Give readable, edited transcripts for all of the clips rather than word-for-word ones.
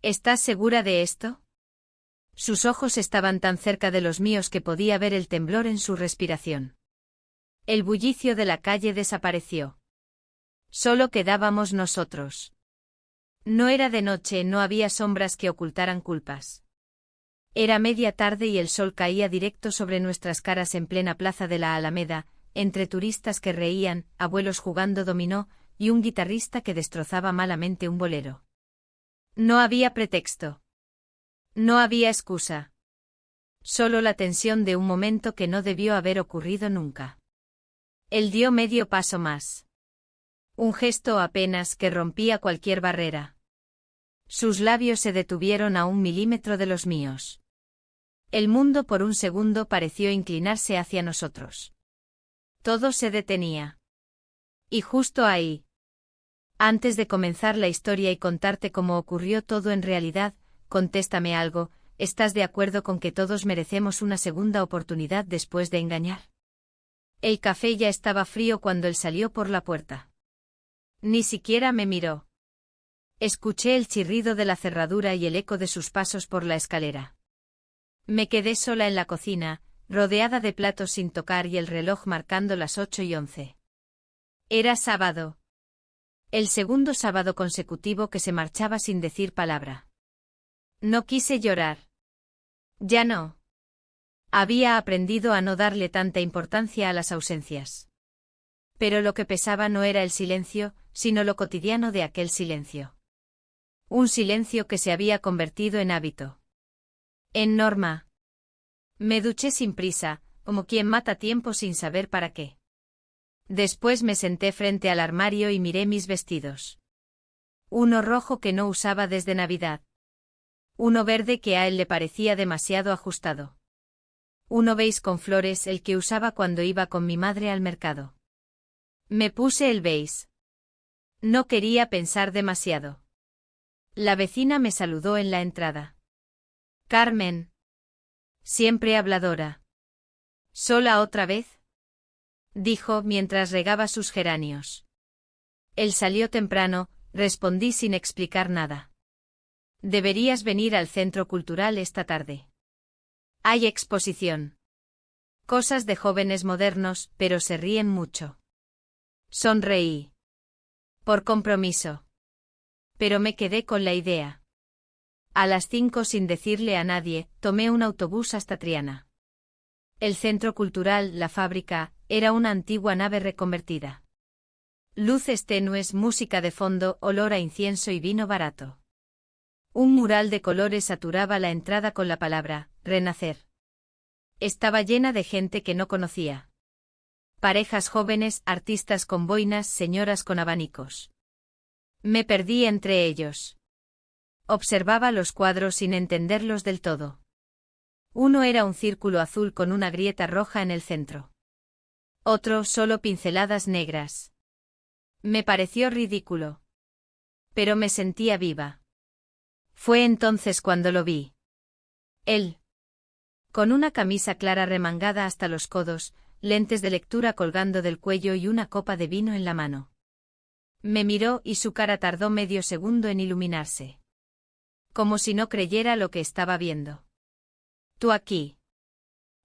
¿Estás segura de esto? Sus ojos estaban tan cerca de los míos que podía ver el temblor en su respiración. El bullicio de la calle desapareció. Solo quedábamos nosotros. No era de noche, no había sombras que ocultaran culpas. Era media tarde y el sol caía directo sobre nuestras caras en plena plaza de la Alameda, entre turistas que reían, abuelos jugando dominó, y un guitarrista que destrozaba malamente un bolero. No había pretexto. No había excusa. Solo la tensión de un momento que no debió haber ocurrido nunca. Él dio medio paso más. Un gesto apenas que rompía cualquier barrera. Sus labios se detuvieron a 1 milímetro de los míos. El mundo por un segundo pareció inclinarse hacia nosotros. Todo se detenía. Y justo ahí. Antes de comenzar la historia y contarte cómo ocurrió todo en realidad, contéstame algo, ¿estás de acuerdo con que todos merecemos una segunda oportunidad después de engañar? El café ya estaba frío cuando él salió por la puerta. Ni siquiera me miró. Escuché el chirrido de la cerradura y el eco de sus pasos por la escalera. Me quedé sola en la cocina, rodeada de platos sin tocar y el reloj marcando las 8:11. Era sábado. El segundo sábado consecutivo que se marchaba sin decir palabra. No quise llorar. Ya no. Había aprendido a no darle tanta importancia a las ausencias. Pero lo que pesaba no era el silencio, sino lo cotidiano de aquel silencio. Un silencio que se había convertido en hábito. En norma. Me duché sin prisa, como quien mata tiempo sin saber para qué. Después me senté frente al armario y miré mis vestidos. Uno rojo que no usaba desde Navidad. Uno verde que a él le parecía demasiado ajustado. Uno beige con flores, el que usaba cuando iba con mi madre al mercado. Me puse el beige. No quería pensar demasiado. La vecina me saludó en la entrada. Carmen. Siempre habladora. ¿Sola otra vez? Dijo mientras regaba sus geranios. Él salió temprano, respondí sin explicar nada. Deberías venir al centro cultural esta tarde. Hay exposición. Cosas de jóvenes modernos, pero se ríen mucho. Sonreí. Por compromiso. Pero me quedé con la idea. A las 5 sin decirle a nadie, tomé un autobús hasta Triana. El centro cultural, la fábrica, era una antigua nave reconvertida. Luces tenues, música de fondo, olor a incienso y vino barato. Un mural de colores saturaba la entrada con la palabra, renacer. Estaba llena de gente que no conocía. Parejas jóvenes, artistas con boinas, señoras con abanicos. Me perdí entre ellos. Observaba los cuadros sin entenderlos del todo. Uno era un círculo azul con una grieta roja en el centro. Otro solo pinceladas negras. Me pareció ridículo. Pero me sentía viva. Fue entonces cuando lo vi. Él. Con una camisa clara remangada hasta los codos, lentes de lectura colgando del cuello y una copa de vino en la mano. Me miró y su cara tardó medio segundo en iluminarse. Como si no creyera lo que estaba viendo. «Tú aquí»,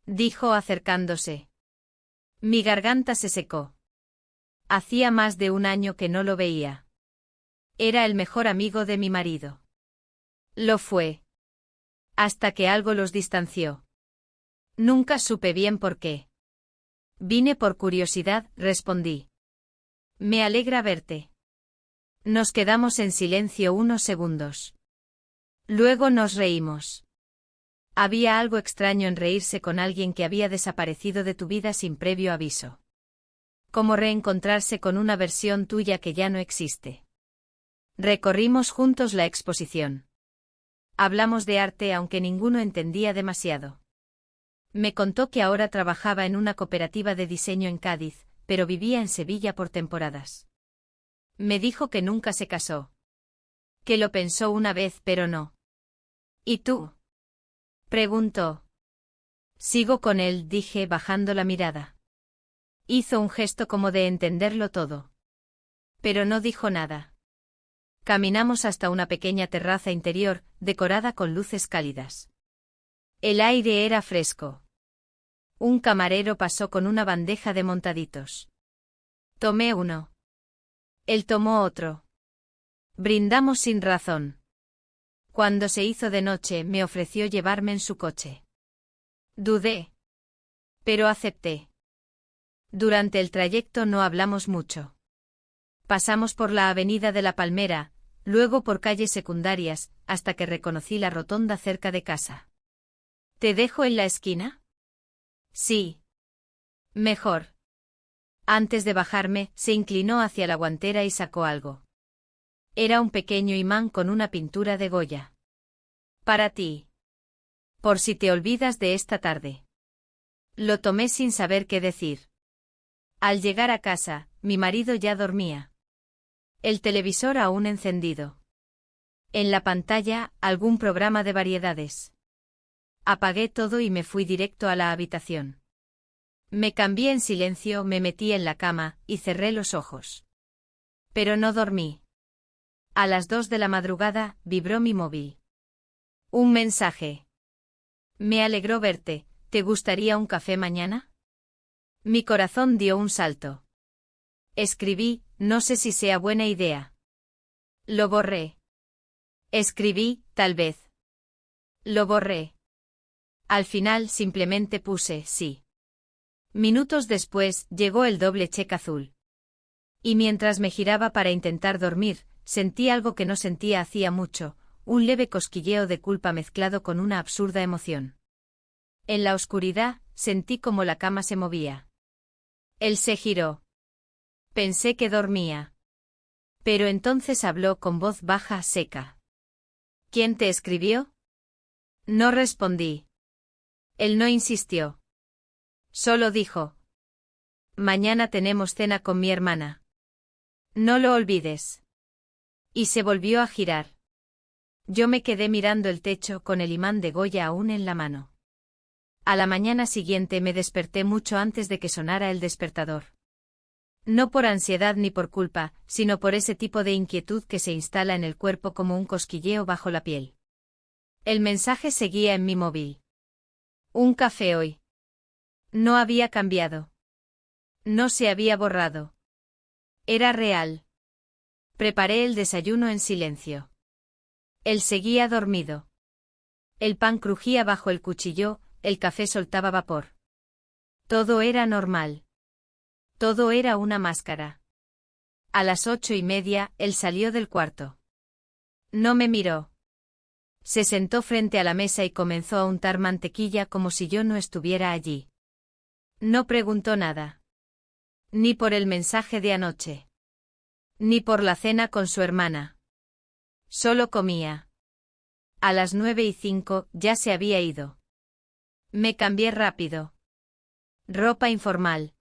dijo acercándose. Mi garganta se secó. Hacía más de 1 año que no lo veía. Era el mejor amigo de mi marido. Lo fue. Hasta que algo los distanció. Nunca supe bien por qué. Vine por curiosidad, respondí. Me alegra verte. Nos quedamos en silencio unos segundos. Luego nos reímos. Había algo extraño en reírse con alguien que había desaparecido de tu vida sin previo aviso. Como reencontrarse con una versión tuya que ya no existe. Recorrimos juntos la exposición. Hablamos de arte aunque ninguno entendía demasiado. Me contó que ahora trabajaba en una cooperativa de diseño en Cádiz, pero vivía en Sevilla por temporadas. Me dijo que nunca se casó. Que lo pensó una vez pero no. ¿Y tú?, preguntó. Sigo con él, dije bajando la mirada. Hizo un gesto como de entenderlo todo. Pero no dijo nada. Caminamos hasta una pequeña terraza interior, decorada con luces cálidas. El aire era fresco. Un camarero pasó con una bandeja de montaditos. Tomé uno. Él tomó otro. Brindamos sin razón. Cuando se hizo de noche, me ofreció llevarme en su coche. Dudé. Pero acepté. Durante el trayecto no hablamos mucho. Pasamos por la avenida de la Palmera, luego por calles secundarias, hasta que reconocí la rotonda cerca de casa. ¿Te dejo en la esquina? Sí. Mejor. Antes de bajarme, se inclinó hacia la guantera y sacó algo. Era un pequeño imán con una pintura de Goya. Para ti. Por si te olvidas de esta tarde. Lo tomé sin saber qué decir. Al llegar a casa, mi marido ya dormía. El televisor aún encendido. En la pantalla, algún programa de variedades. Apagué todo y me fui directo a la habitación. Me cambié en silencio, me metí en la cama, y cerré los ojos. Pero no dormí. A las 2 de la madrugada, vibró mi móvil. Un mensaje. Me alegró verte, ¿te gustaría un café mañana? Mi corazón dio un salto. Escribí, no sé si sea buena idea. Lo borré. Escribí, tal vez. Lo borré. Al final simplemente puse sí. Minutos después, llegó el doble cheque azul. Y mientras me giraba para intentar dormir, sentí algo que no sentía hacía mucho, un leve cosquilleo de culpa mezclado con una absurda emoción. En la oscuridad, sentí como la cama se movía. Él se giró. Pensé que dormía. Pero entonces habló con voz baja, seca. ¿Quién te escribió? No respondí. Él no insistió. Solo dijo. Mañana tenemos cena con mi hermana. No lo olvides. Y se volvió a girar. Yo me quedé mirando el techo con el imán de Goya aún en la mano. A la mañana siguiente me desperté mucho antes de que sonara el despertador. No por ansiedad ni por culpa, sino por ese tipo de inquietud que se instala en el cuerpo como un cosquilleo bajo la piel. El mensaje seguía en mi móvil. Un café hoy. No había cambiado. No se había borrado. Era real. Preparé el desayuno en silencio. Él seguía dormido. El pan crujía bajo el cuchillo, el café soltaba vapor. Todo era normal. Todo era una máscara. A las 8:30, él salió del cuarto. No me miró. Se sentó frente a la mesa y comenzó a untar mantequilla como si yo no estuviera allí. No preguntó nada. Ni por el mensaje de anoche. Ni por la cena con su hermana. Solo comía. A las 9:05 ya se había ido. Me cambié rápido. Ropa informal.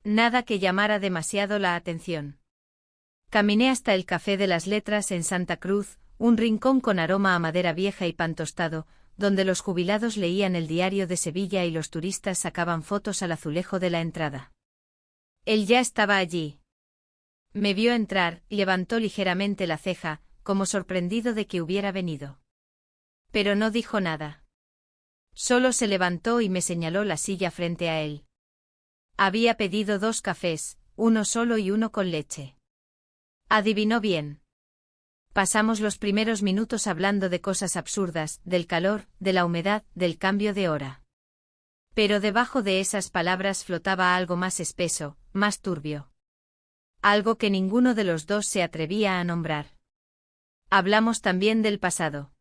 Nada que llamara demasiado la atención. Caminé hasta el Café de las Letras en Santa Cruz, un rincón con aroma a madera vieja y pan tostado, donde los jubilados leían el diario de Sevilla y los turistas sacaban fotos al azulejo de la entrada. Él ya estaba allí. Me vio entrar y levantó ligeramente la ceja, como sorprendido de que hubiera venido. Pero no dijo nada. Solo se levantó y me señaló la silla frente a él. Había pedido 2 cafés, uno solo y uno con leche. Adivinó bien. Pasamos los primeros minutos hablando de cosas absurdas, del calor, de la humedad, del cambio de hora. Pero debajo de esas palabras flotaba algo más espeso, más turbio. Algo que ninguno de los dos se atrevía a nombrar. Hablamos también del pasado.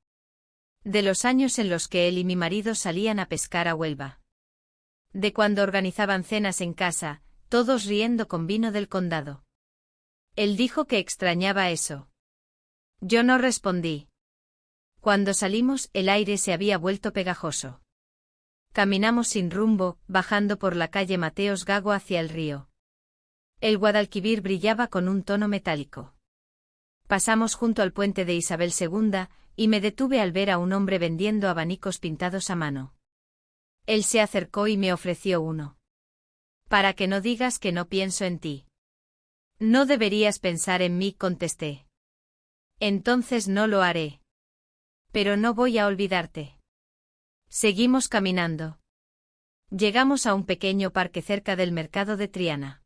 De los años en los que él y mi marido salían a pescar a Huelva. De cuando organizaban cenas en casa, todos riendo con vino del condado. Él dijo que extrañaba eso. Yo no respondí. Cuando salimos, el aire se había vuelto pegajoso. Caminamos sin rumbo, bajando por la calle Mateos Gago hacia el río. El Guadalquivir brillaba con un tono metálico. Pasamos junto al puente de Isabel II, y me detuve al ver a un hombre vendiendo abanicos pintados a mano. Él se acercó y me ofreció uno. Para que no digas que no pienso en ti. No deberías pensar en mí, contesté. Entonces no lo haré. Pero no voy a olvidarte. Seguimos caminando. Llegamos a un pequeño parque cerca del mercado de Triana.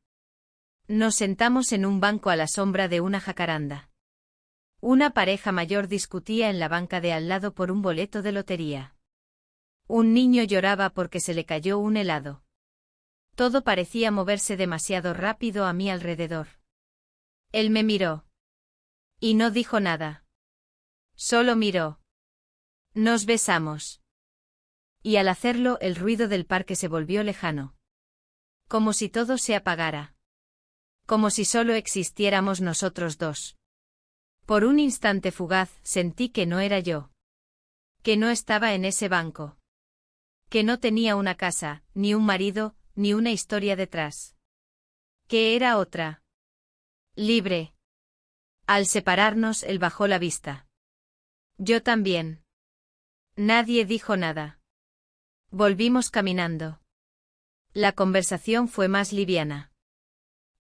Nos sentamos en un banco a la sombra de una jacaranda. Una pareja mayor discutía en la banca de al lado por un boleto de lotería. Un niño lloraba porque se le cayó un helado. Todo parecía moverse demasiado rápido a mi alrededor. Él me miró. Y no dijo nada. Solo miró. Nos besamos. Y al hacerlo el ruido del parque se volvió lejano. Como si todo se apagara. Como si solo existiéramos nosotros dos. Por un instante fugaz sentí que no era yo. Que no estaba en ese banco. Que no tenía una casa, ni un marido, ni una historia detrás. Que era otra. Libre. Al separarnos él bajó la vista. Yo también. Nadie dijo nada. Volvimos caminando. La conversación fue más liviana.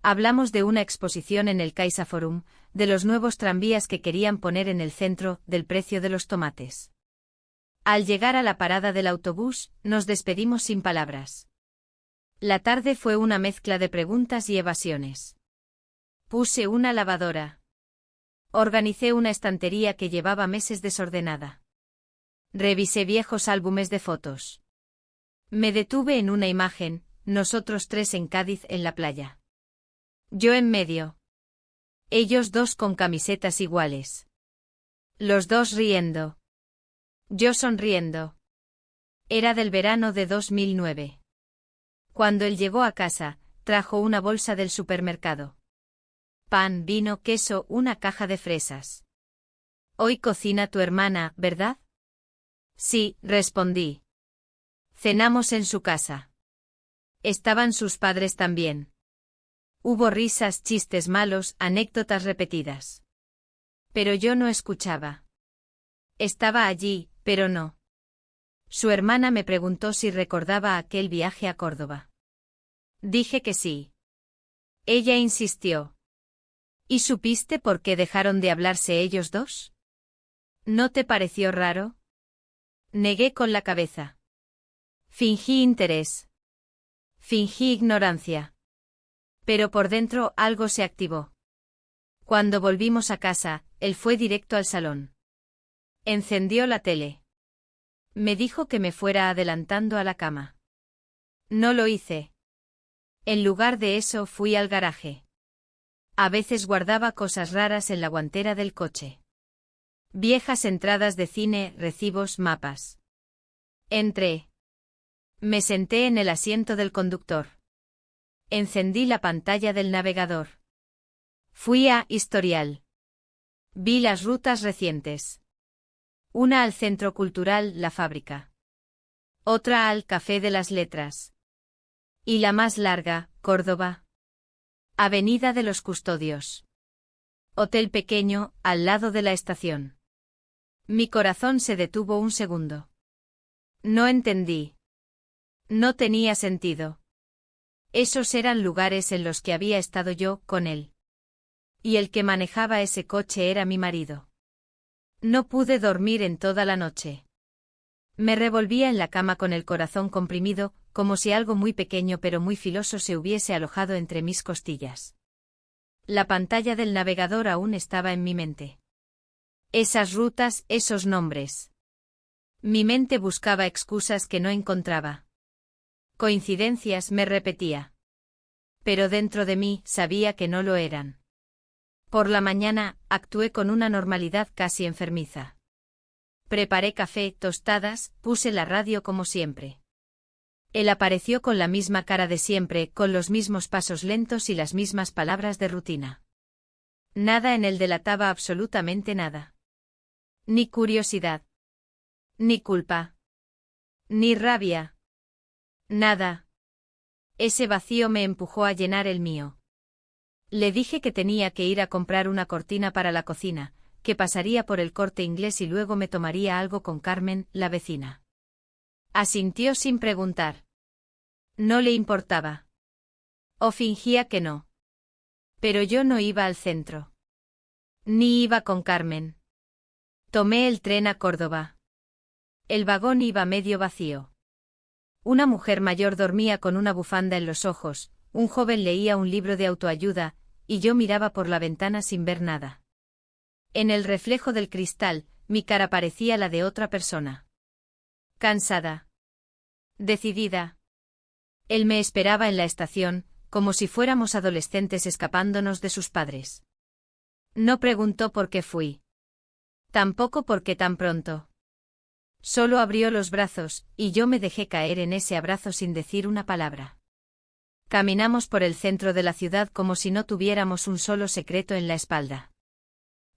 Hablamos de una exposición en el CaixaForum, de los nuevos tranvías que querían poner en el centro, del precio de los tomates. Al llegar a la parada del autobús, nos despedimos sin palabras. La tarde fue una mezcla de preguntas y evasiones. Puse una lavadora. Organicé una estantería que llevaba meses desordenada. Revisé viejos álbumes de fotos. Me detuve en una imagen, nosotros tres en Cádiz en la playa. Yo en medio. Ellos dos con camisetas iguales. Los dos riendo. Yo sonriendo. Era del verano de 2009. Cuando él llegó a casa, trajo una bolsa del supermercado. Pan, vino, queso, una caja de fresas. Hoy cocina tu hermana, ¿verdad? Sí, respondí. Cenamos en su casa. Estaban sus padres también. Hubo risas, chistes malos, anécdotas repetidas. Pero yo no escuchaba. Estaba allí, pero no. Su hermana me preguntó si recordaba aquel viaje a Córdoba. Dije que sí. Ella insistió. ¿Y supiste por qué dejaron de hablarse ellos dos? ¿No te pareció raro? Negué con la cabeza. Fingí interés. Fingí ignorancia. Pero por dentro algo se activó. Cuando volvimos a casa, él fue directo al salón. Encendió la tele. Me dijo que me fuera adelantando a la cama. No lo hice. En lugar de eso fui al garaje. A veces guardaba cosas raras en la guantera del coche. Viejas entradas de cine, recibos, mapas. Entré. Me senté en el asiento del conductor. Encendí la pantalla del navegador. Fui a Historial. Vi las rutas recientes. Una al Centro Cultural La Fábrica. Otra al Café de las Letras. Y la más larga, Córdoba. Avenida de los Custodios. Hotel pequeño, al lado de la estación. Mi corazón se detuvo un segundo. No entendí. No tenía sentido. Esos eran lugares en los que había estado yo, con él. Y el que manejaba ese coche era mi marido. No pude dormir en toda la noche. Me revolvía en la cama con el corazón comprimido, como si algo muy pequeño pero muy filoso se hubiese alojado entre mis costillas. La pantalla del navegador aún estaba en mi mente. Esas rutas, esos nombres. Mi mente buscaba excusas que no encontraba. Coincidencias, me repetía. Pero dentro de mí sabía que no lo eran. Por la mañana, actué con una normalidad casi enfermiza. Preparé café, tostadas, puse la radio como siempre. Él apareció con la misma cara de siempre, con los mismos pasos lentos y las mismas palabras de rutina. Nada en él delataba absolutamente nada. Ni curiosidad. Ni culpa. Ni rabia. Nada. Ese vacío me empujó a llenar el mío. Le dije que tenía que ir a comprar una cortina para la cocina, que pasaría por el Corte Inglés y luego me tomaría algo con Carmen, la vecina. Asintió sin preguntar. No le importaba. O fingía que no. Pero yo no iba al centro. Ni iba con Carmen. Tomé el tren a Córdoba. El vagón iba medio vacío. Una mujer mayor dormía con una bufanda en los ojos, un joven leía un libro de autoayuda, y yo miraba por la ventana sin ver nada. En el reflejo del cristal, mi cara parecía la de otra persona. Cansada. Decidida. Él me esperaba en la estación, como si fuéramos adolescentes escapándonos de sus padres. No preguntó por qué fui. Tampoco por qué tan pronto. Solo abrió los brazos, y yo me dejé caer en ese abrazo sin decir una palabra. Caminamos por el centro de la ciudad como si no tuviéramos un solo secreto en la espalda.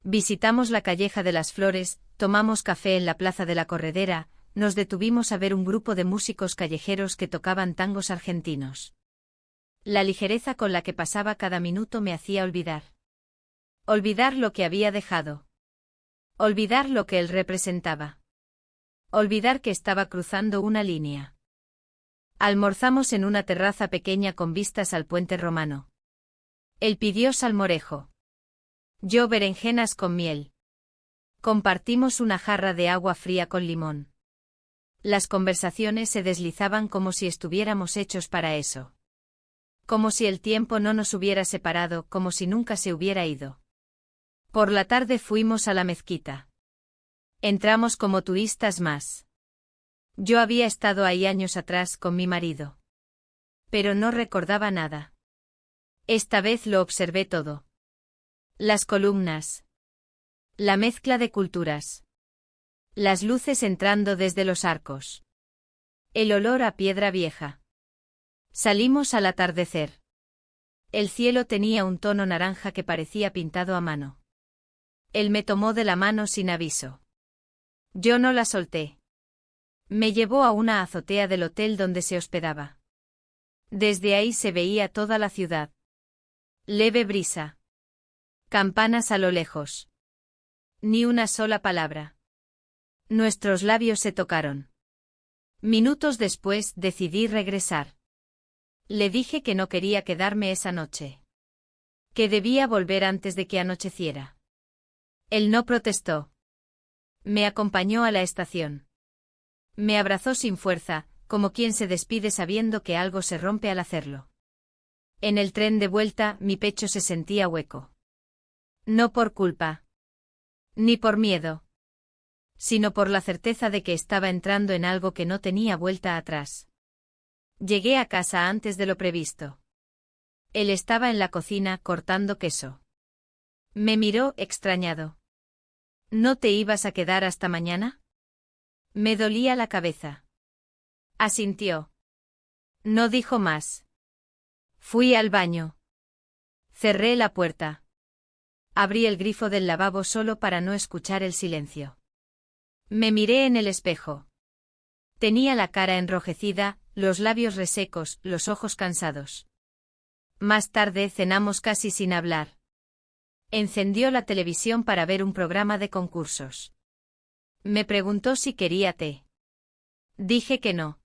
Visitamos la Calleja de las Flores, tomamos café en la Plaza de la Corredera, nos detuvimos a ver un grupo de músicos callejeros que tocaban tangos argentinos. La ligereza con la que pasaba cada minuto me hacía olvidar. Olvidar lo que había dejado. Olvidar lo que él representaba. Olvidar que estaba cruzando una línea. Almorzamos en una terraza pequeña con vistas al puente romano. Él pidió salmorejo. Yo berenjenas con miel. Compartimos una jarra de agua fría con limón. Las conversaciones se deslizaban como si estuviéramos hechos para eso. Como si el tiempo no nos hubiera separado, como si nunca se hubiera ido. Por la tarde fuimos a la mezquita. Entramos como turistas más. Yo había estado ahí años atrás con mi marido. Pero no recordaba nada. Esta vez lo observé todo. Las columnas. La mezcla de culturas. Las luces entrando desde los arcos. El olor a piedra vieja. Salimos al atardecer. El cielo tenía un tono naranja que parecía pintado a mano. Él me tomó de la mano sin aviso. Yo no la solté. Me llevó a una azotea del hotel donde se hospedaba. Desde ahí se veía toda la ciudad. Leve brisa. Campanas a lo lejos. Ni una sola palabra. Nuestros labios se tocaron. Minutos después decidí regresar. Le dije que no quería quedarme esa noche. Que debía volver antes de que anocheciera. Él no protestó. Me acompañó a la estación. Me abrazó sin fuerza, como quien se despide sabiendo que algo se rompe al hacerlo. En el tren de vuelta, mi pecho se sentía hueco. No por culpa. Ni por miedo. Sino por la certeza de que estaba entrando en algo que no tenía vuelta atrás. Llegué a casa antes de lo previsto. Él estaba en la cocina cortando queso. Me miró extrañado. ¿No te ibas a quedar hasta mañana? Me dolía la cabeza. Asintió. No dijo más. Fui al baño. Cerré la puerta. Abrí el grifo del lavabo solo para no escuchar el silencio. Me miré en el espejo. Tenía la cara enrojecida, los labios resecos, los ojos cansados. Más tarde cenamos casi sin hablar. Encendió la televisión para ver un programa de concursos. Me preguntó si quería té. Dije que no.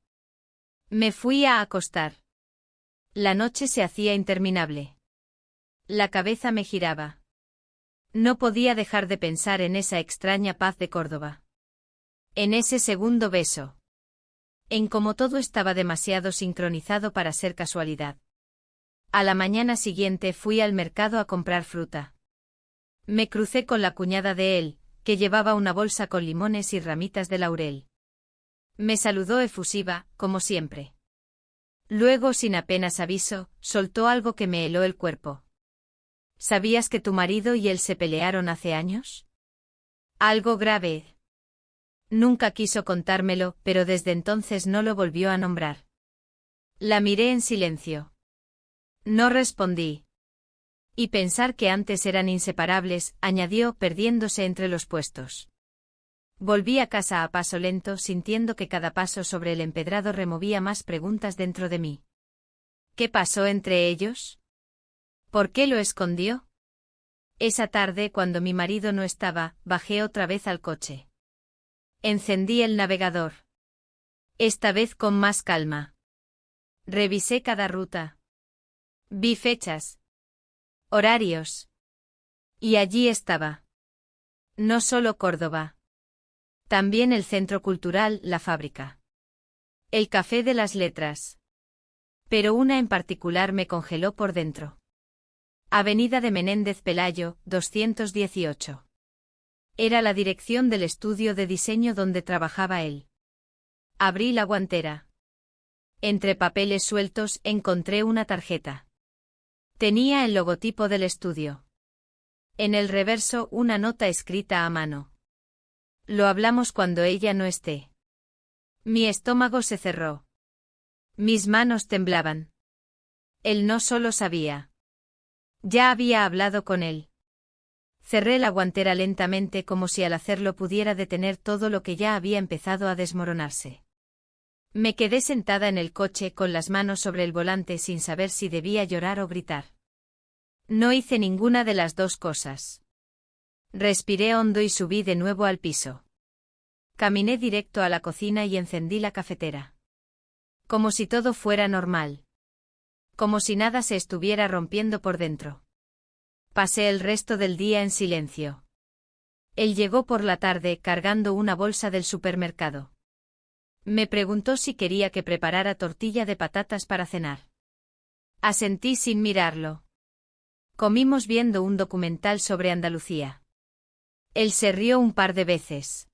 Me fui a acostar. La noche se hacía interminable. La cabeza me giraba. No podía dejar de pensar en esa extraña paz de Córdoba. En ese segundo beso. En cómo todo estaba demasiado sincronizado para ser casualidad. A la mañana siguiente fui al mercado a comprar fruta. Me crucé con la cuñada de él, que llevaba una bolsa con limones y ramitas de laurel. Me saludó efusiva, como siempre. Luego, sin apenas aviso, soltó algo que me heló el cuerpo. ¿Sabías que tu marido y él se pelearon hace años? Algo grave. Nunca quiso contármelo, pero desde entonces no lo volvió a nombrar. La miré en silencio. No respondí. Y pensar que antes eran inseparables, añadió, perdiéndose entre los puestos. Volví a casa a paso lento, sintiendo que cada paso sobre el empedrado removía más preguntas dentro de mí. ¿Qué pasó entre ellos? ¿Por qué lo escondió? Esa tarde, cuando mi marido no estaba, bajé otra vez al coche. Encendí el navegador. Esta vez con más calma. Revisé cada ruta. Vi fechas. Horarios. Y allí estaba. No solo Córdoba. También el Centro Cultural, la fábrica. El Café de las Letras. Pero una en particular me congeló por dentro. Avenida de Menéndez Pelayo, 218. Era la dirección del estudio de diseño donde trabajaba él. Abrí la guantera. Entre papeles sueltos encontré una tarjeta. Tenía el logotipo del estudio. En el reverso una nota escrita a mano. Lo hablamos cuando ella no esté. Mi estómago se cerró. Mis manos temblaban. Él no solo sabía. Ya había hablado con él. Cerré la guantera lentamente como si al hacerlo pudiera detener todo lo que ya había empezado a desmoronarse. Me quedé sentada en el coche con las manos sobre el volante sin saber si debía llorar o gritar. No hice ninguna de las dos cosas. Respiré hondo y subí de nuevo al piso. Caminé directo a la cocina y encendí la cafetera. Como si todo fuera normal. Como si nada se estuviera rompiendo por dentro. Pasé el resto del día en silencio. Él llegó por la tarde cargando una bolsa del supermercado. Me preguntó si quería que preparara tortilla de patatas para cenar. Asentí sin mirarlo. Comimos viendo un documental sobre Andalucía. Él se rió un par de veces.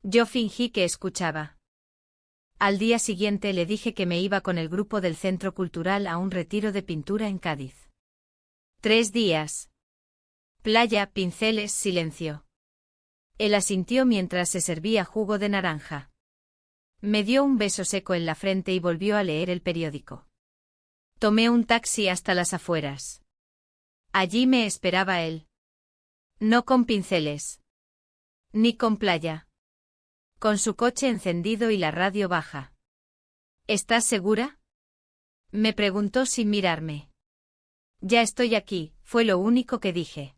Yo fingí que escuchaba. Al día siguiente le dije que me iba con el grupo del Centro Cultural a un retiro de pintura en Cádiz. 3 días. Playa, pinceles, silencio. Él asintió mientras se servía jugo de naranja. Me dio un beso seco en la frente y volvió a leer el periódico. Tomé un taxi hasta las afueras. Allí me esperaba él. No con pinceles. Ni con playa. Con su coche encendido y la radio baja. ¿Estás segura? Me preguntó sin mirarme. Ya estoy aquí, fue lo único que dije.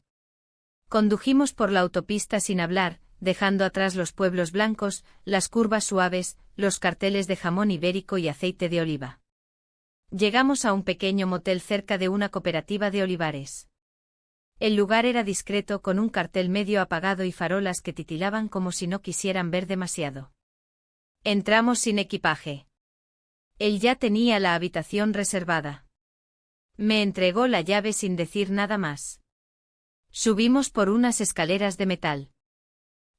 Condujimos por la autopista sin hablar, dejando atrás los pueblos blancos, las curvas suaves, los carteles de jamón ibérico y aceite de oliva. Llegamos a un pequeño motel cerca de una cooperativa de olivares. El lugar era discreto con un cartel medio apagado y farolas que titilaban como si no quisieran ver demasiado. Entramos sin equipaje. Él ya tenía la habitación reservada. Me entregó la llave sin decir nada más. Subimos por unas escaleras de metal.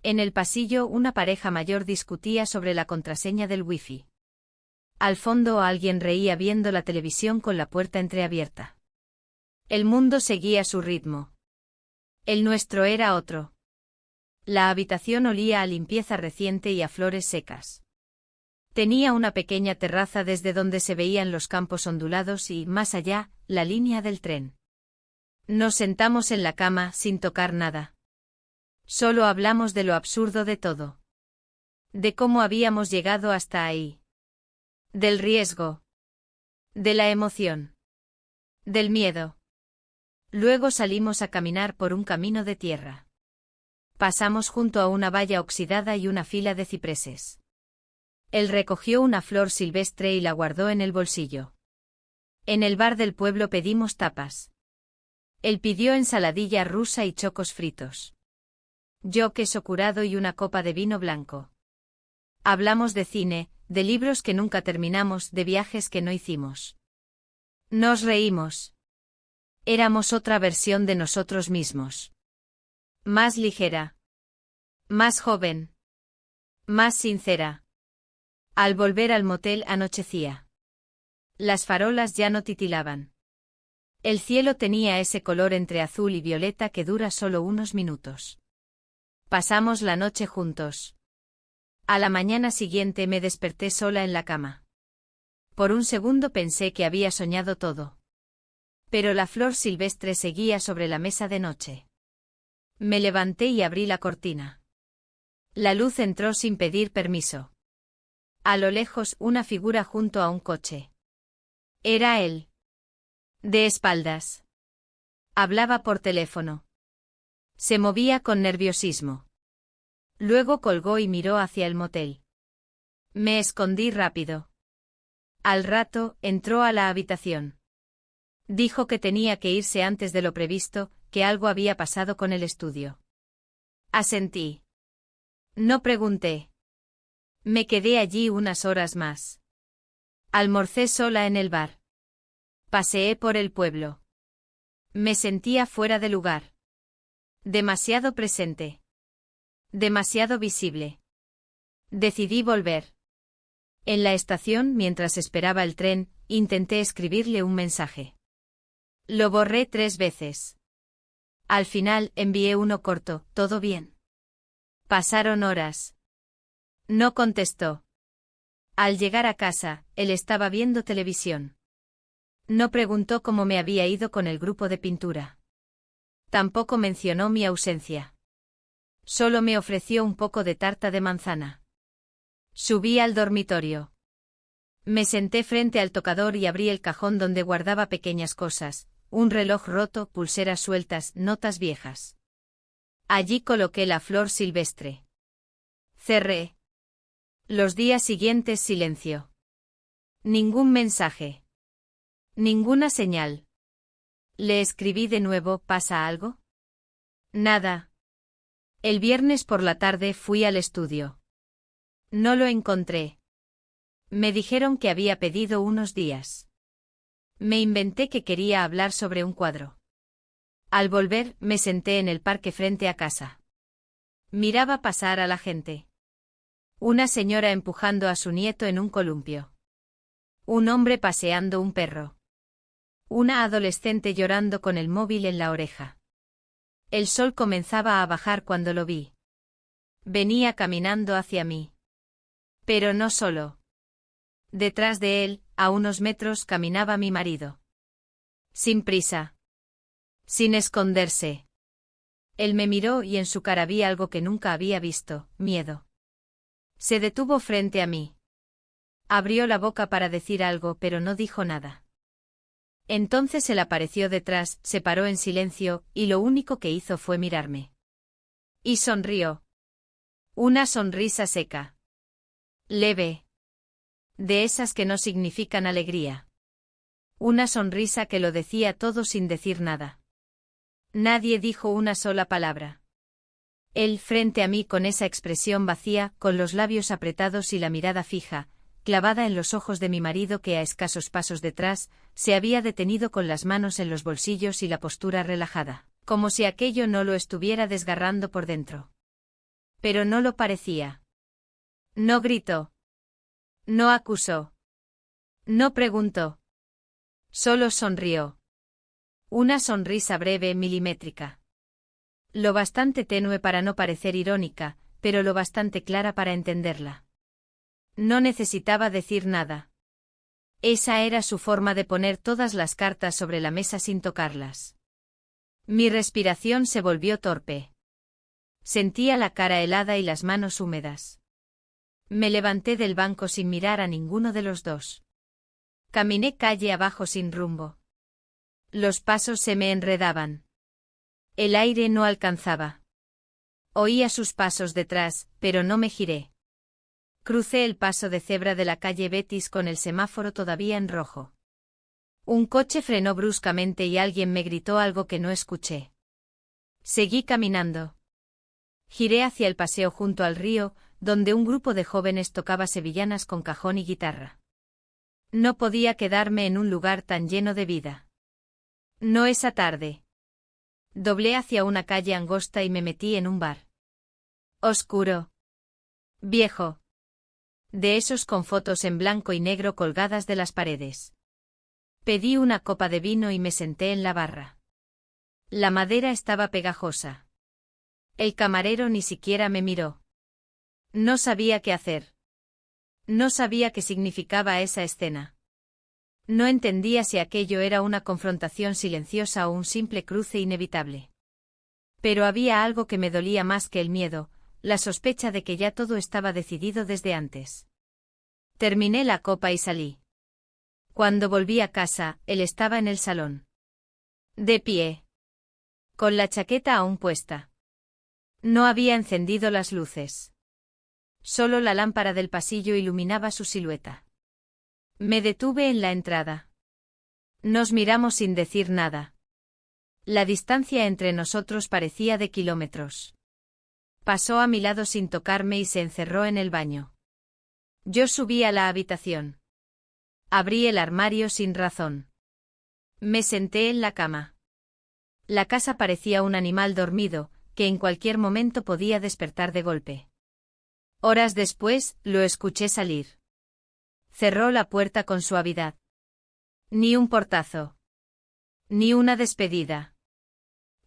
En el pasillo una pareja mayor discutía sobre la contraseña del wifi. Al fondo alguien reía viendo la televisión con la puerta entreabierta. El mundo seguía su ritmo. El nuestro era otro. La habitación olía a limpieza reciente y a flores secas. Tenía una pequeña terraza desde donde se veían los campos ondulados y, más allá, la línea del tren. Nos sentamos en la cama sin tocar nada. Solo hablamos de lo absurdo de todo. De cómo habíamos llegado hasta ahí. Del riesgo. De la emoción. Del miedo. Luego salimos a caminar por un camino de tierra. Pasamos junto a una valla oxidada y una fila de cipreses. Él recogió una flor silvestre y la guardó en el bolsillo. En el bar del pueblo pedimos tapas. Él pidió ensaladilla rusa y chocos fritos. Yo queso curado y una copa de vino blanco. Hablamos de cine, de libros que nunca terminamos, de viajes que no hicimos. Nos reímos. Éramos otra versión de nosotros mismos. Más ligera. Más joven. Más sincera. Al volver al motel anochecía. Las farolas ya no titilaban. El cielo tenía ese color entre azul y violeta que dura solo unos minutos. Pasamos la noche juntos. A la mañana siguiente me desperté sola en la cama. Por un segundo pensé que había soñado todo. Pero la flor silvestre seguía sobre la mesa de noche. Me levanté y abrí la cortina. La luz entró sin pedir permiso. A lo lejos una figura junto a un coche. Era él. De espaldas. Hablaba por teléfono. Se movía con nerviosismo. Luego colgó y miró hacia el motel. Me escondí rápido. Al rato, entró a la habitación. Dijo que tenía que irse antes de lo previsto, que algo había pasado con el estudio. Asentí. No pregunté. Me quedé allí unas horas más. Almorcé sola en el bar. Paseé por el pueblo. Me sentía fuera de lugar. Demasiado presente. Demasiado visible. Decidí volver. En la estación, mientras esperaba el tren, intenté escribirle un mensaje. Lo borré 3 veces. Al final envié uno corto, ¿todo bien? Pasaron horas. No contestó. Al llegar a casa, él estaba viendo televisión. No preguntó cómo me había ido con el grupo de pintura. Tampoco mencionó mi ausencia. Solo me ofreció un poco de tarta de manzana. Subí al dormitorio. Me senté frente al tocador y abrí el cajón donde guardaba pequeñas cosas, un reloj roto, pulseras sueltas, notas viejas. Allí coloqué la flor silvestre. Cerré. Los días siguientes silencio. Ningún mensaje. Ninguna señal. Le escribí de nuevo, ¿pasa algo? Nada. El viernes por la tarde fui al estudio. No lo encontré. Me dijeron que había pedido unos días. Me inventé que quería hablar sobre un cuadro. Al volver, me senté en el parque frente a casa. Miraba pasar a la gente. Una señora empujando a su nieto en un columpio. Un hombre paseando un perro. Una adolescente llorando con el móvil en la oreja. El sol comenzaba a bajar cuando lo vi. Venía caminando hacia mí. Pero no solo. Detrás de él, a unos metros, caminaba mi marido. Sin prisa. Sin esconderse. Él me miró y en su cara vi algo que nunca había visto, miedo. Se detuvo frente a mí. Abrió la boca para decir algo, pero no dijo nada. Entonces él apareció detrás, se paró en silencio, y lo único que hizo fue mirarme. Y sonrió. Una sonrisa seca. Leve. De esas que no significan alegría. Una sonrisa que lo decía todo sin decir nada. Nadie dijo una sola palabra. Él frente a mí con esa expresión vacía, con los labios apretados y la mirada fija, clavada en los ojos de mi marido que a escasos pasos detrás, se había detenido con las manos en los bolsillos y la postura relajada, como si aquello no lo estuviera desgarrando por dentro. Pero no lo parecía. No gritó. No acusó. No preguntó. Solo sonrió. Una sonrisa breve, milimétrica. Lo bastante tenue para no parecer irónica, pero lo bastante clara para entenderla. No necesitaba decir nada. Esa era su forma de poner todas las cartas sobre la mesa sin tocarlas. Mi respiración se volvió torpe. Sentía la cara helada y las manos húmedas. Me levanté del banco sin mirar a ninguno de los dos. Caminé calle abajo sin rumbo. Los pasos se me enredaban. El aire no alcanzaba. Oía sus pasos detrás, pero no me giré. Crucé el paso de cebra de la calle Betis con el semáforo todavía en rojo. Un coche frenó bruscamente y alguien me gritó algo que no escuché. Seguí caminando. Giré hacia el paseo junto al río, donde un grupo de jóvenes tocaba sevillanas con cajón y guitarra. No podía quedarme en un lugar tan lleno de vida. No esa tarde. Doblé hacia una calle angosta y me metí en un bar. Oscuro. Viejo. De esos con fotos en blanco y negro colgadas de las paredes. Pedí una copa de vino y me senté en la barra. La madera estaba pegajosa. El camarero ni siquiera me miró. No sabía qué hacer. No sabía qué significaba esa escena. No entendía si aquello era una confrontación silenciosa o un simple cruce inevitable. Pero había algo que me dolía más que el miedo, la sospecha de que ya todo estaba decidido desde antes. Terminé la copa y salí. Cuando volví a casa, él estaba en el salón. De pie. Con la chaqueta aún puesta. No había encendido las luces. Solo la lámpara del pasillo iluminaba su silueta. Me detuve en la entrada. Nos miramos sin decir nada. La distancia entre nosotros parecía de kilómetros. Pasó a mi lado sin tocarme y se encerró en el baño. Yo subí a la habitación. Abrí el armario sin razón. Me senté en la cama. La casa parecía un animal dormido, que en cualquier momento podía despertar de golpe. Horas después, lo escuché salir. Cerró la puerta con suavidad. Ni un portazo. Ni una despedida.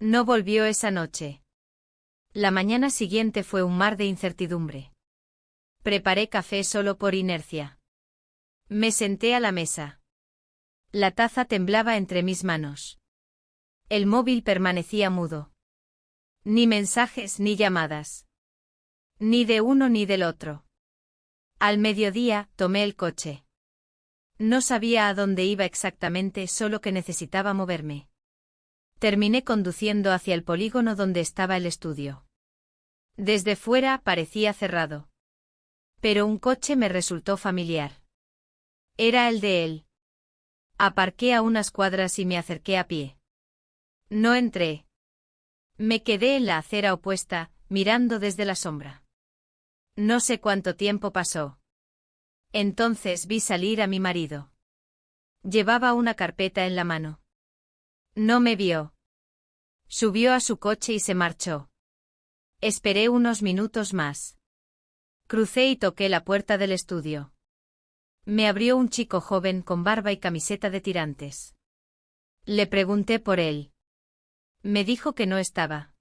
No volvió esa noche. La mañana siguiente fue un mar de incertidumbre. Preparé café solo por inercia. Me senté a la mesa. La taza temblaba entre mis manos. El móvil permanecía mudo. Ni mensajes ni llamadas. Ni de uno ni del otro. Al mediodía, tomé el coche. No sabía a dónde iba exactamente, solo que necesitaba moverme. Terminé conduciendo hacia el polígono donde estaba el estudio. Desde fuera parecía cerrado. Pero un coche me resultó familiar. Era el de él. Aparqué a unas cuadras y me acerqué a pie. No entré. Me quedé en la acera opuesta, mirando desde la sombra. No sé cuánto tiempo pasó. Entonces vi salir a mi marido. Llevaba una carpeta en la mano. No me vio. Subió a su coche y se marchó. Esperé unos minutos más. Crucé y toqué la puerta del estudio. Me abrió un chico joven con barba y camiseta de tirantes. Le pregunté por él. Me dijo que no estaba.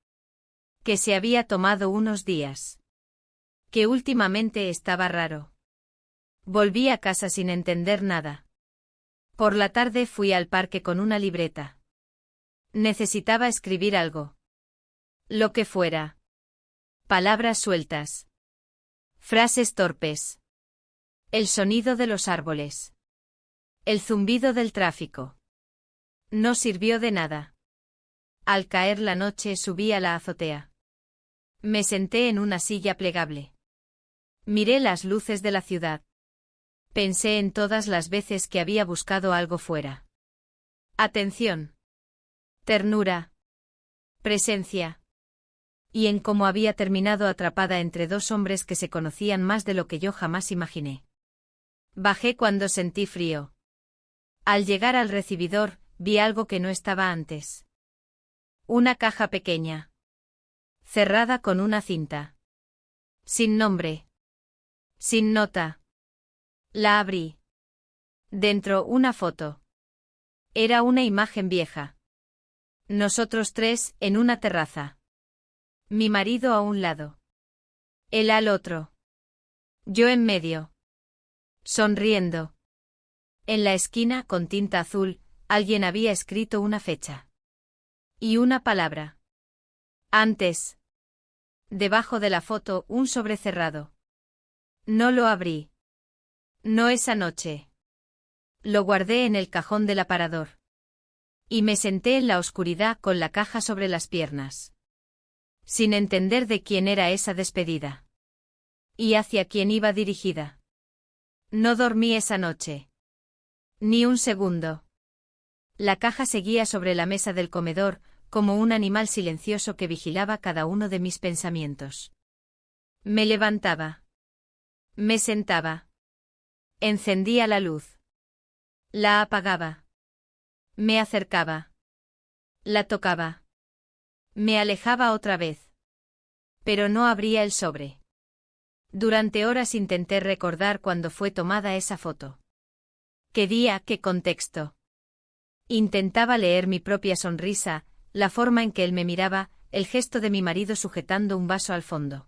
Que se había tomado unos días. Que últimamente estaba raro. Volví a casa sin entender nada. Por la tarde fui al parque con una libreta. Necesitaba escribir algo. Lo que fuera. Palabras sueltas. Frases torpes. El sonido de los árboles. El zumbido del tráfico. No sirvió de nada. Al caer la noche subí a la azotea. Me senté en una silla plegable. Miré las luces de la ciudad. Pensé en todas las veces que había buscado algo fuera. Atención. Ternura. Presencia. Y en cómo había terminado atrapada entre dos hombres que se conocían más de lo que yo jamás imaginé. Bajé cuando sentí frío. Al llegar al recibidor, vi algo que no estaba antes. Una caja pequeña. Cerrada con una cinta. Sin nombre. Sin nota. La abrí. Dentro una foto. Era una imagen vieja. Nosotros tres, en una terraza. Mi marido a un lado. Él al otro. Yo en medio. Sonriendo. En la esquina, con tinta azul, alguien había escrito una fecha. Y una palabra. Antes. Debajo de la foto, un sobre cerrado. No lo abrí. No esa noche. Lo guardé en el cajón del aparador. Y me senté en la oscuridad con la caja sobre las piernas. Sin entender de quién era esa despedida. Y hacia quién iba dirigida. No dormí esa noche. Ni un segundo. La caja seguía sobre la mesa del comedor, como un animal silencioso que vigilaba cada uno de mis pensamientos. Me levantaba. Me sentaba. Encendía la luz. La apagaba. Me acercaba. La tocaba. Me alejaba otra vez. Pero no abría el sobre. Durante horas intenté recordar cuándo fue tomada esa foto. ¿Qué día, qué contexto? Intentaba leer mi propia sonrisa, la forma en que él me miraba, el gesto de mi marido sujetando un vaso al fondo.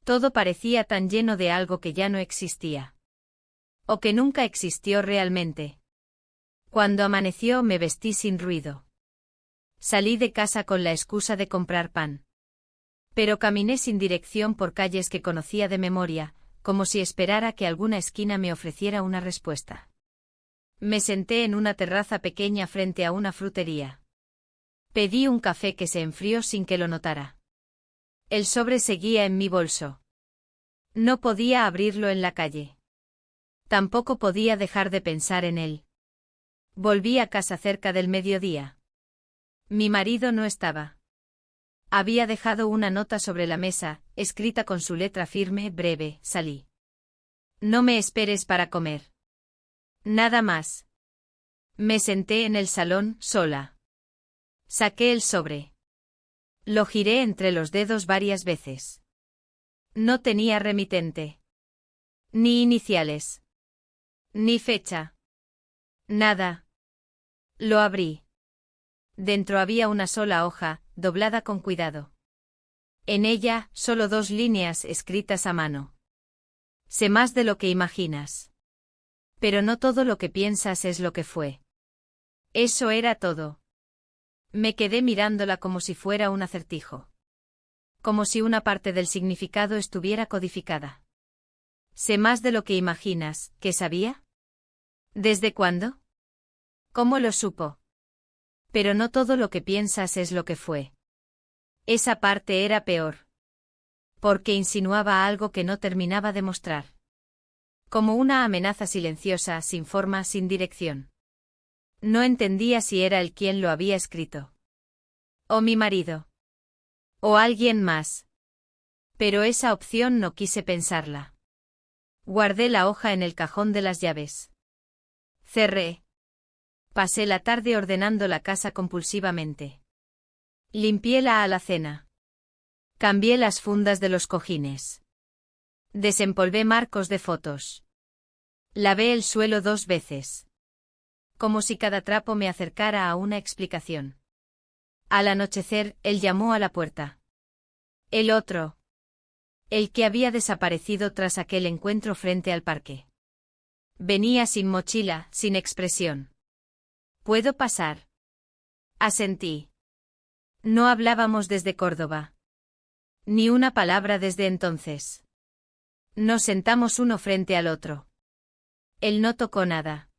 Todo parecía tan lleno de algo que ya no existía. O que nunca existió realmente. Cuando amaneció me vestí sin ruido. Salí de casa con la excusa de comprar pan. Pero caminé sin dirección por calles que conocía de memoria, como si esperara que alguna esquina me ofreciera una respuesta. Me senté en una terraza pequeña frente a una frutería. Pedí un café que se enfrió sin que lo notara. El sobre seguía en mi bolso. No podía abrirlo en la calle. Tampoco podía dejar de pensar en él. Volví a casa cerca del mediodía. Mi marido no estaba. Había dejado una nota sobre la mesa, escrita con su letra firme, breve. Salí. No me esperes para comer. Nada más. Me senté en el salón, sola. Saqué el sobre. Lo giré entre los dedos varias veces. No tenía remitente. Ni iniciales. Ni fecha. Nada. Lo abrí. Dentro había una sola hoja, doblada con cuidado. En ella, solo 2 líneas escritas a mano. Sé más de lo que imaginas. Pero no todo lo que piensas es lo que fue. Eso era todo. Me quedé mirándola como si fuera un acertijo. Como si una parte del significado estuviera codificada. Sé más de lo que imaginas. ¿Qué sabía? ¿Desde cuándo? ¿Cómo lo supo? Pero no todo lo que piensas es lo que fue. Esa parte era peor. Porque insinuaba algo que no terminaba de mostrar. Como una amenaza silenciosa, sin forma, sin dirección. No entendía si era él quien lo había escrito. O mi marido. O alguien más. Pero esa opción no quise pensarla. Guardé la hoja en el cajón de las llaves. Cerré. Pasé la tarde ordenando la casa compulsivamente. Limpié la alacena. Cambié las fundas de los cojines. Desempolvé marcos de fotos. Lavé el suelo 2 veces. Como si cada trapo me acercara a una explicación. Al anochecer, él llamó a la puerta. El otro. El que había desaparecido tras aquel encuentro frente al parque. Venía sin mochila, sin expresión. ¿Puedo pasar? Asentí. No hablábamos desde Córdoba. Ni una palabra desde entonces. Nos sentamos uno frente al otro. Él no tocó nada.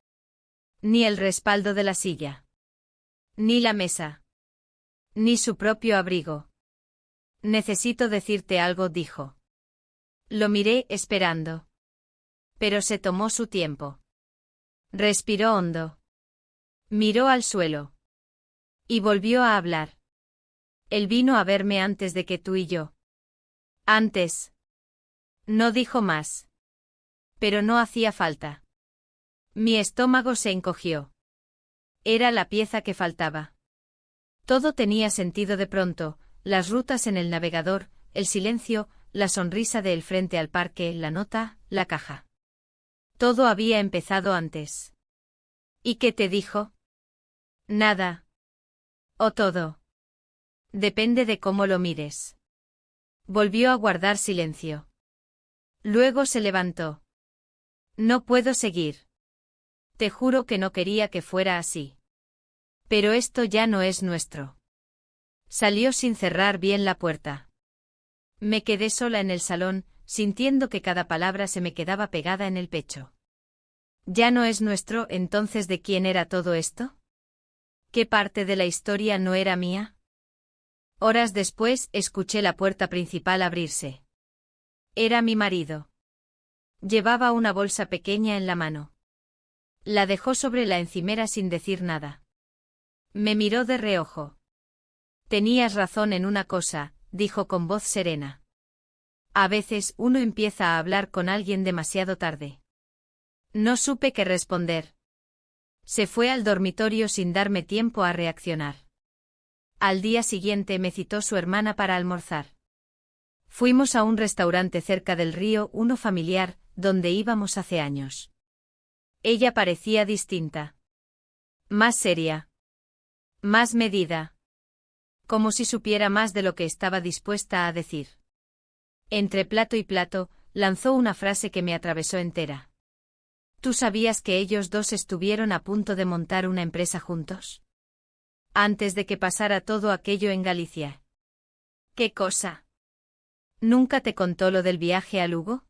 Ni el respaldo de la silla. Ni la mesa. Ni su propio abrigo. Necesito decirte algo, dijo. Lo miré, esperando. Pero se tomó su tiempo. Respiró hondo. Miró al suelo. Y volvió a hablar. Él vino a verme antes de que tú y yo. Antes. No dijo más. Pero no hacía falta. Mi estómago se encogió. Era la pieza que faltaba. Todo tenía sentido de pronto, las rutas en el navegador, el silencio, la sonrisa de él frente al parque, la nota, la caja. Todo había empezado antes. ¿Y qué te dijo? Nada. O todo. Depende de cómo lo mires. Volvió a guardar silencio. Luego se levantó. No puedo seguir. Te juro que no quería que fuera así. Pero esto ya no es nuestro. Salió sin cerrar bien la puerta. Me quedé sola en el salón, sintiendo que cada palabra se me quedaba pegada en el pecho. ¿Ya no es nuestro, entonces de quién era todo esto? ¿Qué parte de la historia no era mía? Horas después, escuché la puerta principal abrirse. Era mi marido. Llevaba una bolsa pequeña en la mano. La dejó sobre la encimera sin decir nada. Me miró de reojo. Tenías razón en una cosa, dijo con voz serena. A veces uno empieza a hablar con alguien demasiado tarde. No supe qué responder. Se fue al dormitorio sin darme tiempo a reaccionar. Al día siguiente me citó su hermana para almorzar. Fuimos a un restaurante cerca del río, uno familiar, donde íbamos hace años. Ella parecía distinta. Más seria. Más medida. Como si supiera más de lo que estaba dispuesta a decir. Entre plato y plato, lanzó una frase que me atravesó entera. ¿Tú sabías que ellos dos estuvieron a punto de montar una empresa juntos? Antes de que pasara todo aquello en Galicia. ¿Qué cosa? ¿Nunca te contó lo del viaje a Lugo?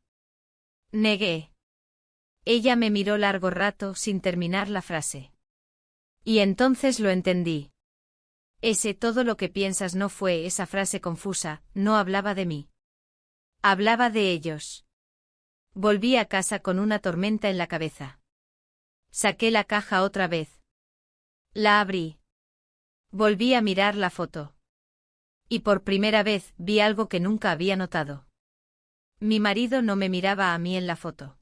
Negué. Ella me miró largo rato sin terminar la frase. Y entonces lo entendí. Ese todo lo que piensas no fue esa frase confusa, no hablaba de mí. Hablaba de ellos. Volví a casa con una tormenta en la cabeza. Saqué la caja otra vez. La abrí. Volví a mirar la foto. Y por primera vez vi algo que nunca había notado. Mi marido no me miraba a mí en la foto.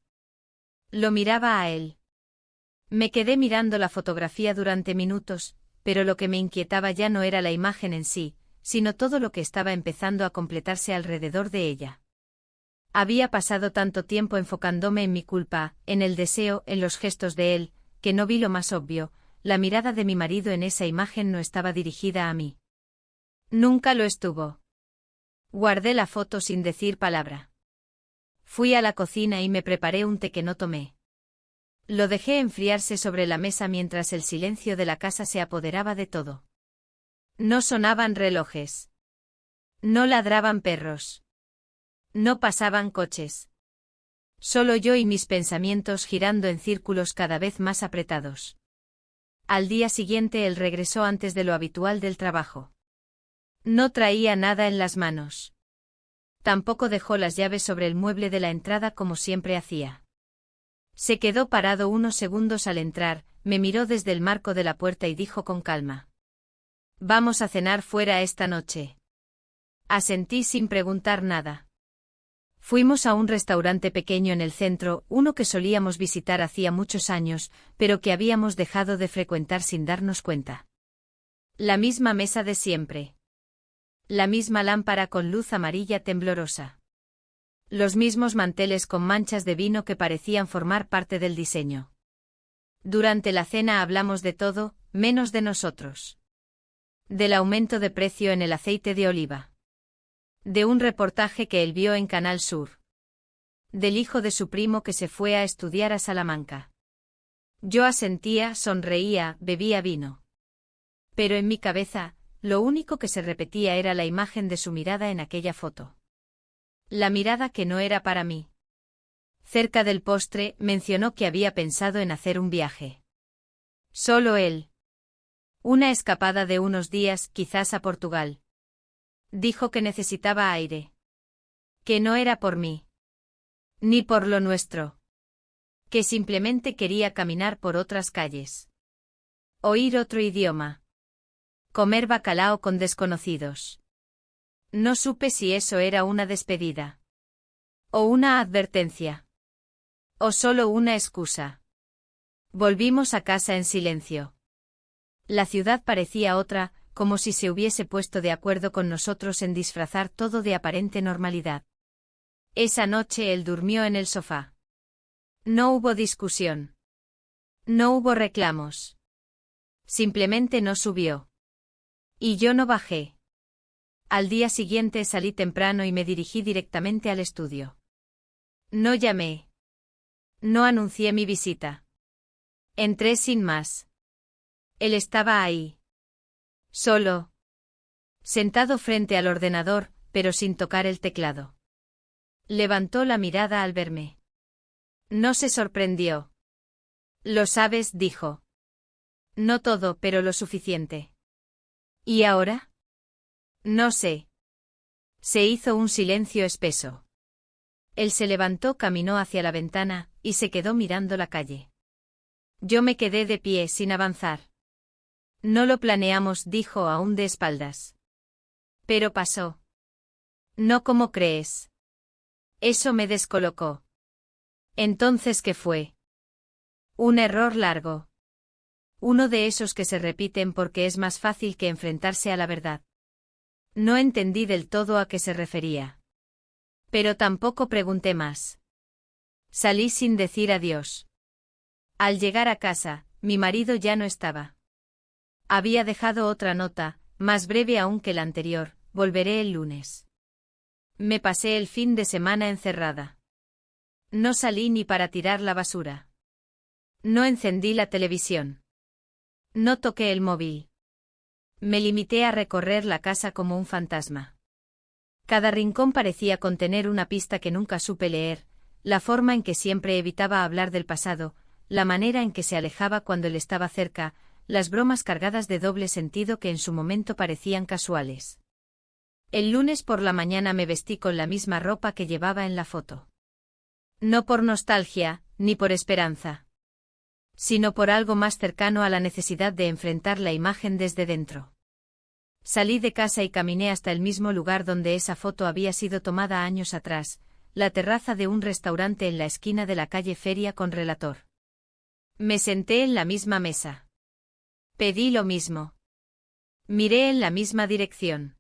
Lo miraba a él. Me quedé mirando la fotografía durante minutos, pero lo que me inquietaba ya no era la imagen en sí, sino todo lo que estaba empezando a completarse alrededor de ella. Había pasado tanto tiempo enfocándome en mi culpa, en el deseo, en los gestos de él, que no vi lo más obvio: la mirada de mi marido en esa imagen no estaba dirigida a mí. Nunca lo estuvo. Guardé la foto sin decir palabra. Fui a la cocina y me preparé un té que no tomé. Lo dejé enfriarse sobre la mesa mientras el silencio de la casa se apoderaba de todo. No sonaban relojes. No ladraban perros. No pasaban coches. Solo yo y mis pensamientos girando en círculos cada vez más apretados. Al día siguiente él regresó antes de lo habitual del trabajo. No traía nada en las manos. Tampoco dejó las llaves sobre el mueble de la entrada como siempre hacía. Se quedó parado unos segundos al entrar, me miró desde el marco de la puerta y dijo con calma: «¿Vamos a cenar fuera esta noche?». Asentí sin preguntar nada. Fuimos a un restaurante pequeño en el centro, uno que solíamos visitar hacía muchos años, pero que habíamos dejado de frecuentar sin darnos cuenta. La misma mesa de siempre. La misma lámpara con luz amarilla temblorosa. Los mismos manteles con manchas de vino que parecían formar parte del diseño. Durante la cena hablamos de todo, menos de nosotros. Del aumento de precio en el aceite de oliva. De un reportaje que él vio en Canal Sur. Del hijo de su primo que se fue a estudiar a Salamanca. Yo asentía, sonreía, bebía vino. Pero en mi cabeza, lo único que se repetía era la imagen de su mirada en aquella foto. La mirada que no era para mí. Cerca del postre, mencionó que había pensado en hacer un viaje. Solo él. Una escapada de unos días, quizás a Portugal. Dijo que necesitaba aire. Que no era por mí. Ni por lo nuestro. Que simplemente quería caminar por otras calles. Oír otro idioma. Comer bacalao con desconocidos. No supe si eso era una despedida. O una advertencia. O solo una excusa. Volvimos a casa en silencio. La ciudad parecía otra, como si se hubiese puesto de acuerdo con nosotros en disfrazar todo de aparente normalidad. Esa noche él durmió en el sofá. No hubo discusión. No hubo reclamos. Simplemente no subió. Y yo no bajé. Al día siguiente salí temprano y me dirigí directamente al estudio. No llamé. No anuncié mi visita. Entré sin más. Él estaba ahí. Solo. Sentado frente al ordenador, pero sin tocar el teclado. Levantó la mirada al verme. No se sorprendió. «Lo sabes», dijo. «No todo, pero lo suficiente». «¿Y ahora?» «No sé». Se hizo un silencio espeso. Él se levantó, caminó hacia la ventana, y se quedó mirando la calle. Yo me quedé de pie sin avanzar. «No lo planeamos», dijo aún de espaldas. «Pero pasó». «No como crees». Eso me descolocó. «¿Entonces qué fue?» «Un error largo. Uno de esos que se repiten porque es más fácil que enfrentarse a la verdad». No entendí del todo a qué se refería. Pero tampoco pregunté más. Salí sin decir adiós. Al llegar a casa, mi marido ya no estaba. Había dejado otra nota, más breve aún que la anterior: «Volveré el lunes». Me pasé el fin de semana encerrada. No salí ni para tirar la basura. No encendí la televisión. No toqué el móvil. Me limité a recorrer la casa como un fantasma. Cada rincón parecía contener una pista que nunca supe leer, la forma en que siempre evitaba hablar del pasado, la manera en que se alejaba cuando él estaba cerca, las bromas cargadas de doble sentido que en su momento parecían casuales. El lunes por la mañana me vestí con la misma ropa que llevaba en la foto. No por nostalgia, ni por esperanza. Sino por algo más cercano a la necesidad de enfrentar la imagen desde dentro. Salí de casa y caminé hasta el mismo lugar donde esa foto había sido tomada años atrás, la terraza de un restaurante en la esquina de la calle Feria con Relator. Me senté en la misma mesa. Pedí lo mismo. Miré en la misma dirección.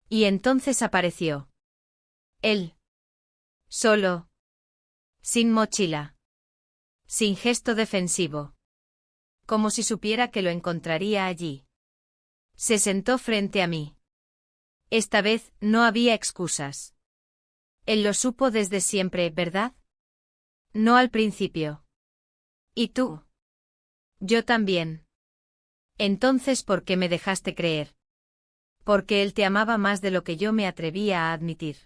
Y entonces apareció. Él. Solo. Sin mochila. Sin gesto defensivo. Como si supiera que lo encontraría allí. Se sentó frente a mí. Esta vez no había excusas. Él lo supo desde siempre, ¿verdad? No al principio. ¿Y tú? Yo también. Entonces, ¿por qué me dejaste creer? Porque él te amaba más de lo que yo me atrevía a admitir.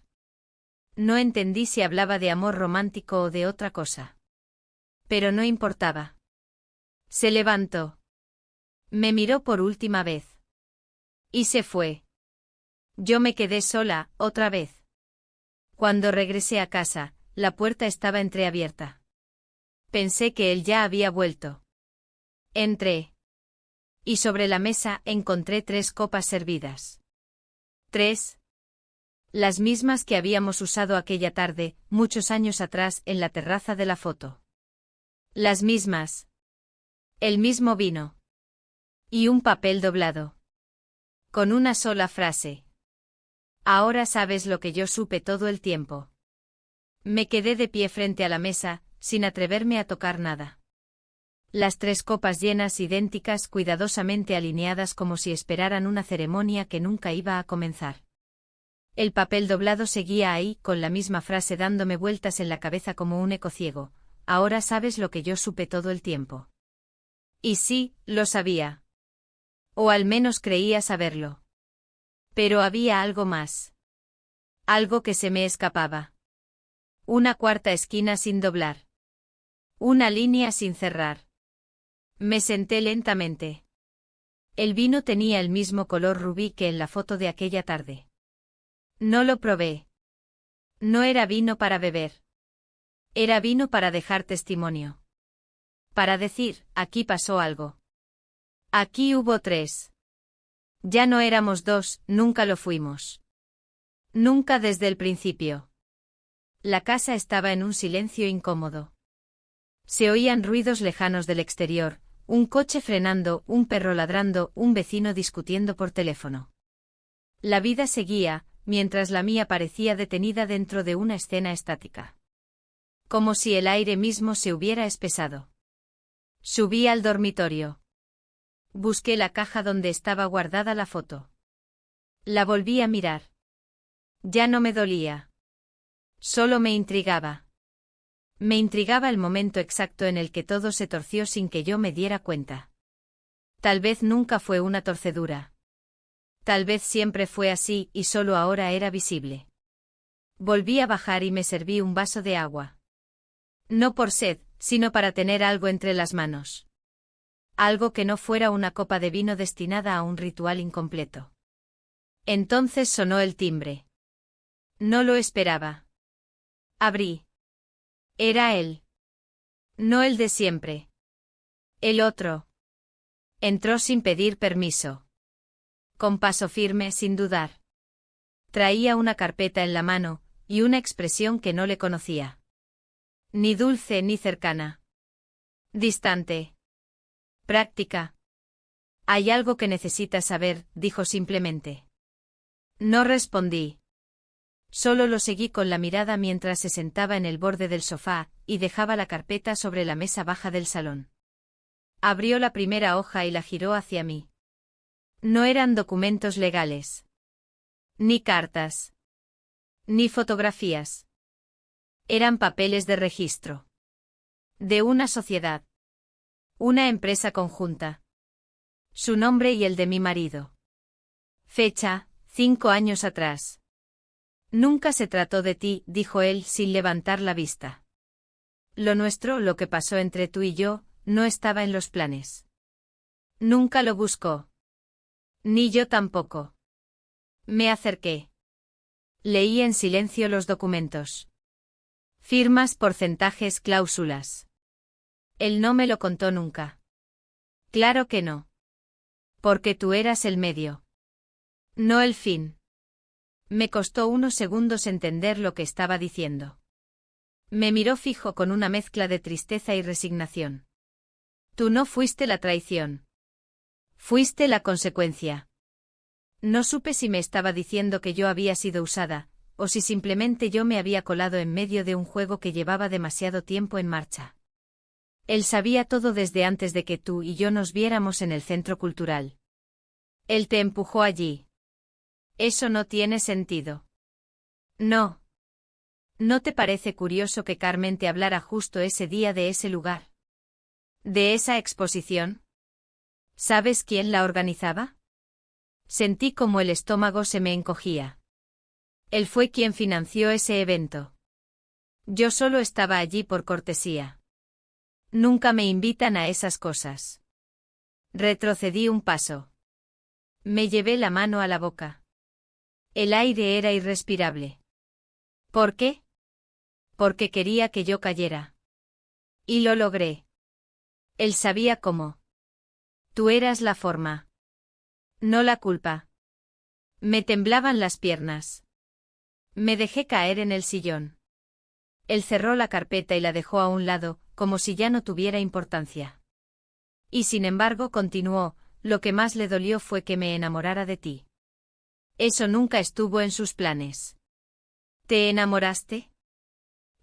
No entendí si hablaba de amor romántico o de otra cosa. Pero no importaba. Se levantó. Me miró por última vez. Y se fue. Yo me quedé sola, otra vez. Cuando regresé a casa, la puerta estaba entreabierta. Pensé que él ya había vuelto. Entré. Y sobre la mesa encontré 3 copas servidas. 3. Las mismas que habíamos usado aquella tarde, muchos años atrás, en la terraza de la foto. Las mismas. El mismo vino. Y un papel doblado. Con una sola frase. Ahora sabes lo que yo supe todo el tiempo. Me quedé de pie frente a la mesa, sin atreverme a tocar nada. Las 3 copas llenas, idénticas, cuidadosamente alineadas como si esperaran una ceremonia que nunca iba a comenzar. El papel doblado seguía ahí, con la misma frase dándome vueltas en la cabeza como un eco ciego. Ahora sabes lo que yo supe todo el tiempo. Y sí, lo sabía. O al menos creía saberlo. Pero había algo más. Algo que se me escapaba. Una cuarta esquina sin doblar. Una línea sin cerrar. Me senté lentamente. El vino tenía el mismo color rubí que en la foto de aquella tarde. No lo probé. No era vino para beber. Era vino para dejar testimonio. Para decir, aquí pasó algo. Aquí hubo 3. Ya no éramos 2, nunca lo fuimos. Nunca desde el principio. La casa estaba en un silencio incómodo. Se oían ruidos lejanos del exterior, un coche frenando, un perro ladrando, un vecino discutiendo por teléfono. La vida seguía, mientras la mía parecía detenida dentro de una escena estática. Como si el aire mismo se hubiera espesado. Subí al dormitorio. Busqué la caja donde estaba guardada la foto. La volví a mirar. Ya no me dolía. Solo me intrigaba. Me intrigaba el momento exacto en el que todo se torció sin que yo me diera cuenta. Tal vez nunca fue una torcedura. Tal vez siempre fue así y solo ahora era visible. Volví a bajar y me serví un vaso de agua. No por sed, sino para tener algo entre las manos. Algo que no fuera una copa de vino destinada a un ritual incompleto. Entonces sonó el timbre. No lo esperaba. Abrí. Era él. No el de siempre. El otro. Entró sin pedir permiso. Con paso firme, sin dudar. Traía una carpeta en la mano, y una expresión que no le conocía. Ni dulce ni cercana. Distante. Práctica. Hay algo que necesitas saber, dijo simplemente. No respondí. Solo lo seguí con la mirada mientras se sentaba en el borde del sofá, y dejaba la carpeta sobre la mesa baja del salón. Abrió la primera hoja y la giró hacia mí. No eran documentos legales. Ni cartas. Ni fotografías. Eran papeles de registro. De una sociedad. Una empresa conjunta. Su nombre y el de mi marido. Fecha, 5 años atrás. Nunca se trató de ti, dijo él sin levantar la vista. Lo nuestro, lo que pasó entre tú y yo, no estaba en los planes. Nunca lo buscó. Ni yo tampoco. Me acerqué. Leí en silencio los documentos. Firmas, porcentajes, cláusulas. Él no me lo contó nunca. Claro que no. Porque tú eras el medio. No el fin. Me costó unos segundos entender lo que estaba diciendo. Me miró fijo con una mezcla de tristeza y resignación. Tú no fuiste la traición. Fuiste la consecuencia. No supe si me estaba diciendo que yo había sido usada, o si simplemente yo me había colado en medio de un juego que llevaba demasiado tiempo en marcha. Él sabía todo desde antes de que tú y yo nos viéramos en el centro cultural. Él te empujó allí. Eso no tiene sentido. No. ¿No te parece curioso que Carmen te hablara justo ese día de ese lugar? ¿De esa exposición? ¿Sabes quién la organizaba? Sentí como el estómago se me encogía. Él fue quien financió ese evento. Yo solo estaba allí por cortesía. Nunca me invitan a esas cosas. Retrocedí un paso. Me llevé la mano a la boca. El aire era irrespirable. ¿Por qué? Porque quería que yo cayera. Y lo logré. Él sabía cómo. Tú eras la forma. No la culpa. Me temblaban las piernas. Me dejé caer en el sillón. Él cerró la carpeta y la dejó a un lado, como si ya no tuviera importancia. Y sin embargo continuó, lo que más le dolió fue que me enamorara de ti. Eso nunca estuvo en sus planes. ¿Te enamoraste?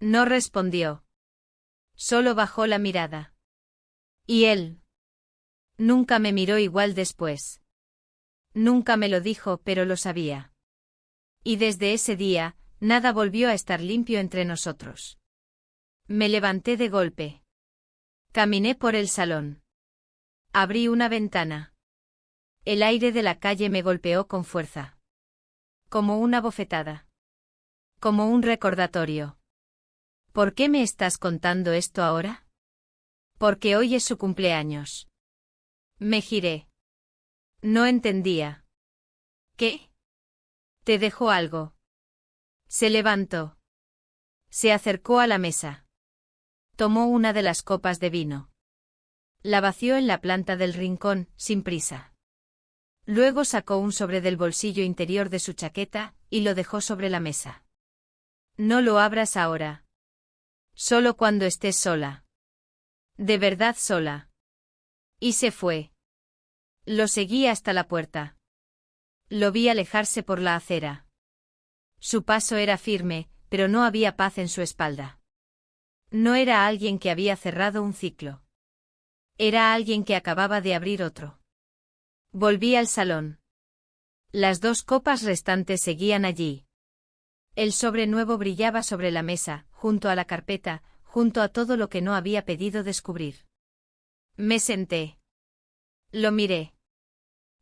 No respondió. Solo bajó la mirada. ¿Y él? Nunca me miró igual después. Nunca me lo dijo, pero lo sabía. Y desde ese día, nada volvió a estar limpio entre nosotros. Me levanté de golpe. Caminé por el salón. Abrí una ventana. El aire de la calle me golpeó con fuerza. Como una bofetada. Como un recordatorio. ¿Por qué me estás contando esto ahora? Porque hoy es su cumpleaños. Me giré. No entendía. ¿Qué? ¿Te dejó algo? Se levantó. Se acercó a la mesa. Tomó una de las copas de vino. La vació en la planta del rincón, sin prisa. Luego sacó un sobre del bolsillo interior de su chaqueta, y lo dejó sobre la mesa. No lo abras ahora. Solo cuando estés sola. De verdad sola. Y se fue. Lo seguí hasta la puerta. Lo vi alejarse por la acera. Su paso era firme, pero no había paz en su espalda. No era alguien que había cerrado un ciclo. Era alguien que acababa de abrir otro. Volví al salón. Las dos copas restantes seguían allí. El sobre nuevo brillaba sobre la mesa, junto a la carpeta, junto a todo lo que no había pedido descubrir. Me senté. Lo miré.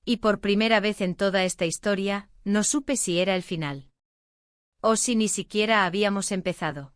Y por primera vez en toda esta historia, no supe si era el final. O si ni siquiera habíamos empezado.